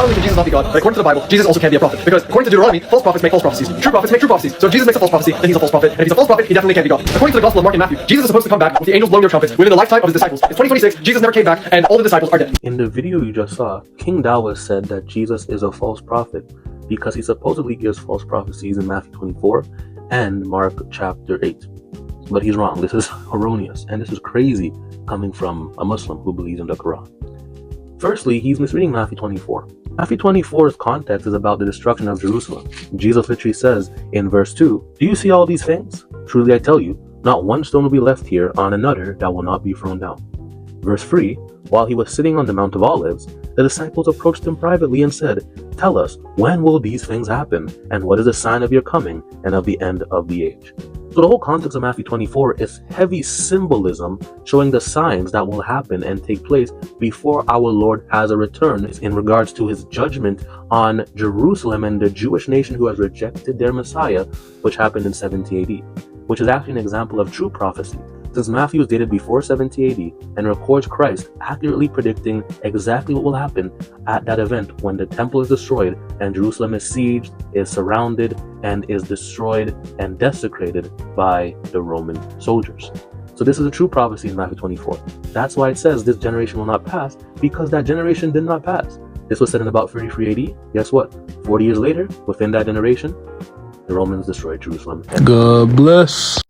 not only can Jesus not be God, but according to the Bible, Jesus also can't be a prophet. Because according to Deuteronomy, false prophets make false prophecies. True prophets make true prophecies. So if Jesus makes a false prophecy, then he's a false prophet. And if he's a false prophet, he definitely can't be God. According to the Gospel of Mark and Matthew, Jesus is supposed to come back with the angels blowing their trumpets within the lifetime of his disciples. It's 2026, Jesus never came back, and all the disciples are dead. In the video you just saw, King Dawah said that Jesus is a false prophet because he supposedly gives false prophecies in Matthew 24 and Mark chapter 8. But he's wrong. This is erroneous, and this is crazy coming from a Muslim who believes in the Quran. Firstly, he's misreading Matthew 24. Matthew 24's context is about the destruction of Jerusalem. Jesus literally says in verse 2, "Do you see all these things? Truly I tell you, not one stone will be left here on another that will not be thrown down." Verse 3, while he was sitting on the Mount of Olives, the disciples approached him privately and said, "Tell us, when will these things happen? And what is the sign of your coming and of the end of the age?" So the whole context of Matthew 24 is heavy symbolism showing the signs that will happen and take place before our Lord has a return in regards to his judgment on Jerusalem and the Jewish nation who has rejected their Messiah, which happened in 70 AD, which is actually an example of true prophecy, since Matthew is dated before 70 AD and records Christ accurately predicting exactly what will happen at that event when the temple is destroyed and Jerusalem is sieged, is surrounded, and is destroyed and desecrated by the Roman soldiers. So this is a true prophecy in Matthew 24. That's why it says this generation will not pass, because that generation did not pass. This was said in about 33 AD. Guess what? 40 years later, within that generation, the Romans destroyed Jerusalem. God bless.